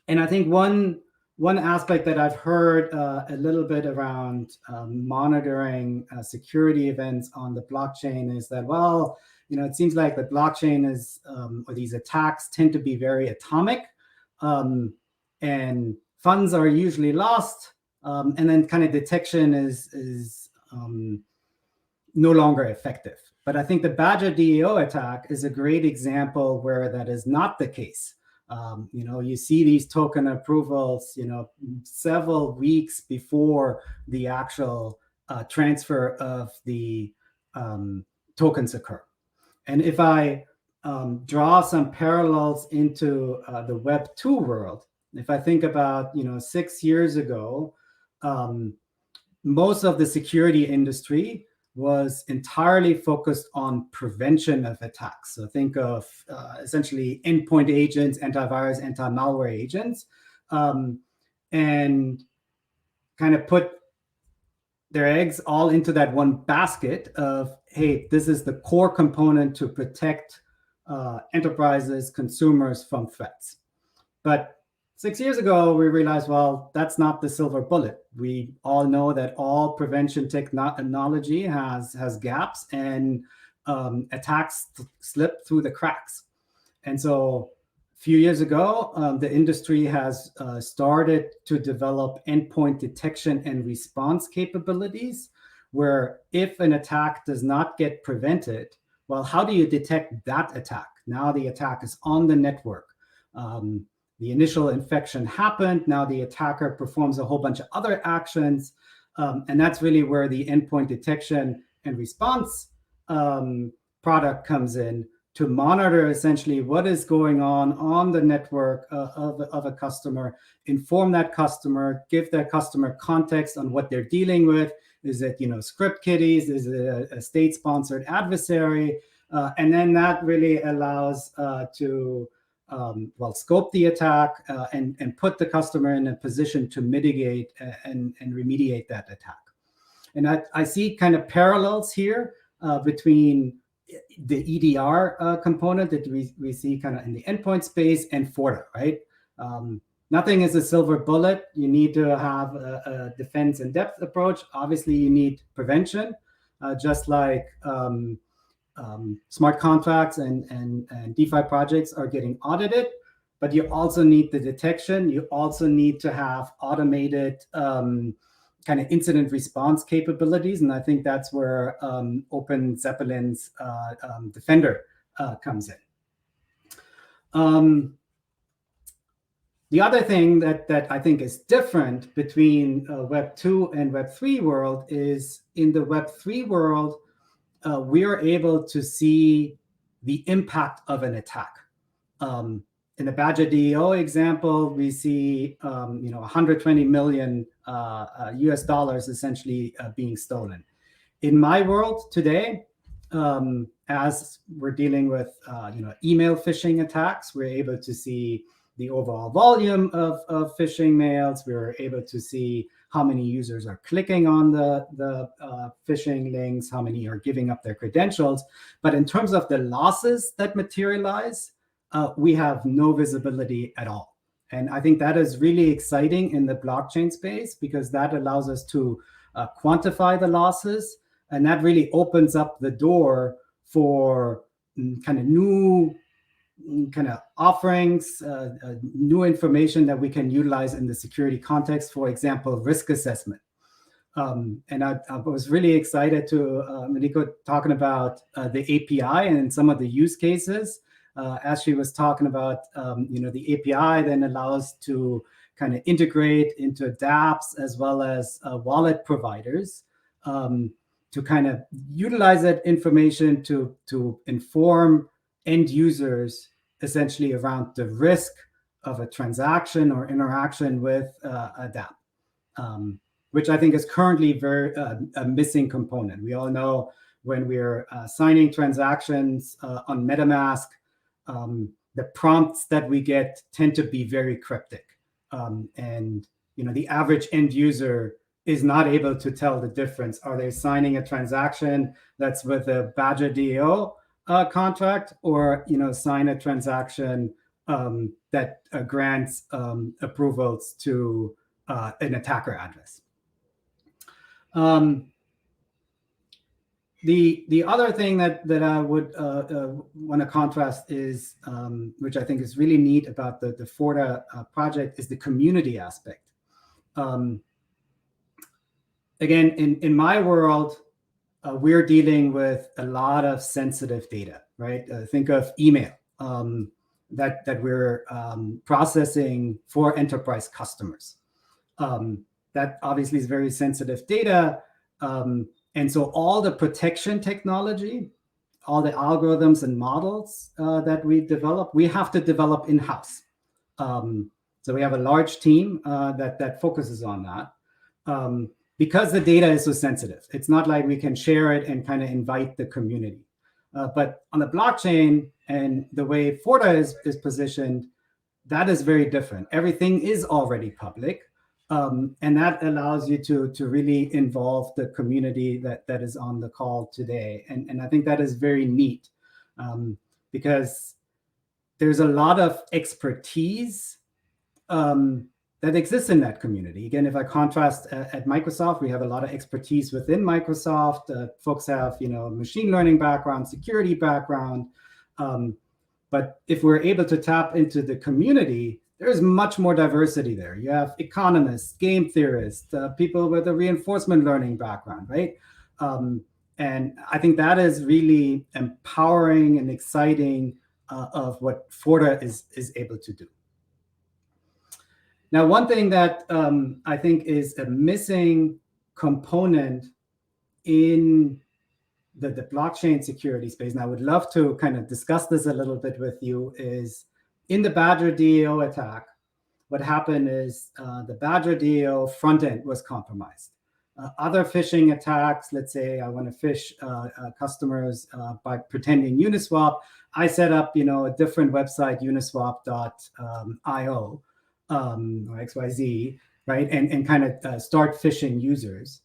And I think one aspect that I've heard a little bit around monitoring security events on the blockchain is that, well, it seems like the blockchain is, or these attacks tend to be very atomic, and funds are usually lost, and then kind of detection is no longer effective. But I think the BadgerDAO attack is a great example where that is not the case. You see these token approvals, several weeks before the actual transfer of the tokens occur. And if I draw some parallels into the Web2 world, if I think about 6 years ago, most of the security industry was entirely focused on prevention of attacks. So think of essentially endpoint agents, antivirus, anti-malware agents, and kind of put their eggs all into that one basket of, hey, this is the core component to protect enterprises, consumers from threats. But 6 years ago, we realized, well, that's not the silver bullet. We all know that all prevention technology has gaps, and attacks slip through the cracks. And so a few years ago, the industry has started to develop endpoint detection and response capabilities, where if an attack does not get prevented, well, how do you detect that attack? Now the attack is on the network. The initial infection happened. Now the attacker performs a whole bunch of other actions. And that's really where the endpoint detection and response product comes in to monitor essentially what is going on the network of a customer, inform that customer, give that customer context on what they're dealing with. Is it, script kiddies? Is it a state-sponsored adversary? And then that really allows to scope the attack and put the customer in a position to mitigate and remediate that attack. And I see kind of parallels here between the EDR component that we see kind of in the endpoint space and Forta, right? Nothing is a silver bullet. You need to have a defense in depth approach. Obviously, you need prevention, just like smart contracts and DeFi projects are getting audited, but you also need the detection. You also need to have automated kind of incident response capabilities. And I think that's where Open Zeppelin's Defender comes in. The other thing that I think is different between Web2 and Web3 world is in the Web3 world, we are able to see the impact of an attack. In the BadgerDAO example, we see 120 million US dollars essentially being stolen. In my world today, as we're dealing with email phishing attacks, we're able to see the overall volume of phishing mails. We're able to see how many users are clicking on the phishing links, how many are giving up their credentials. But in terms of the losses that materialize, we have no visibility at all. And I think that is really exciting in the blockchain space because that allows us to quantify the losses. And that really opens up the door for kind of new kind of offerings, new information that we can utilize in the security context, for example, risk assessment. And I was really excited to Mariko talking about the API and some of the use cases. As she was talking about, the API then allows to kind of integrate into dApps as well as wallet providers to kind of utilize that information to inform end users essentially around the risk of a transaction or interaction with a dApp, which I think is currently a missing component. We all know when we're signing transactions on MetaMask, the prompts that we get tend to be very cryptic. And the average end user is not able to tell the difference. Are they signing a transaction that's with a BadgerDAO contract or sign a transaction that grants approvals to an attacker address. The other thing that I would want to contrast is, which I think is really neat about the Forta project, is the community aspect. Again, in my world, we're dealing with a lot of sensitive data, right? Think of email that we're processing for enterprise customers. That obviously is very sensitive data. And so all the protection technology, all the algorithms and models that we develop, we have to develop in-house. So we have a large team that focuses on that. Because the data is so sensitive. It's not like we can share it and kind of invite the community. But on the blockchain and the way Forta is positioned, that is very different. Everything is already public. And that allows you to really involve the community that is on the call today. And I think that is very neat because there's a lot of expertise that exists in that community. Again, if I contrast at Microsoft, we have a lot of expertise within Microsoft. Folks have, machine learning background, security background. But if we're able to tap into the community, there's much more diversity there. You have economists, game theorists, people with a reinforcement learning background, right? And I think that is really empowering and exciting of what Forta is able to do. Now, one thing that I think is a missing component in the blockchain security space, and I would love to kind of discuss this a little bit with you, is in the BadgerDAO attack, what happened is the BadgerDAO front end was compromised. Other phishing attacks, let's say I want to phish customers by pretending Uniswap, I set up a different website, uniswap.io. Or XYZ, right? And kind of start phishing users.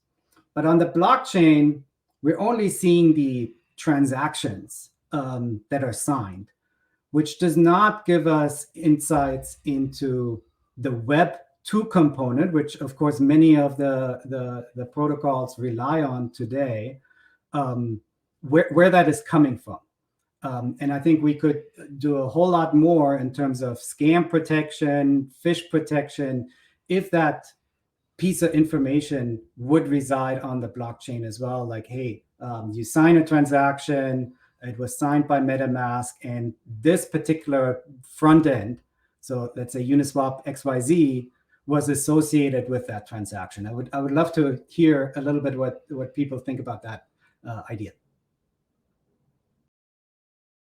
But on the blockchain, we're only seeing the transactions that are signed, which does not give us insights into the Web2 component, which of course many of the protocols rely on today, where that is coming from. And I think we could do a whole lot more in terms of scam protection, phish protection, if that piece of information would reside on the blockchain as well. Like, hey, you sign a transaction, it was signed by MetaMask, and this particular front end, so let's say Uniswap XYZ, was associated with that transaction. I would love to hear a little bit what people think about that idea.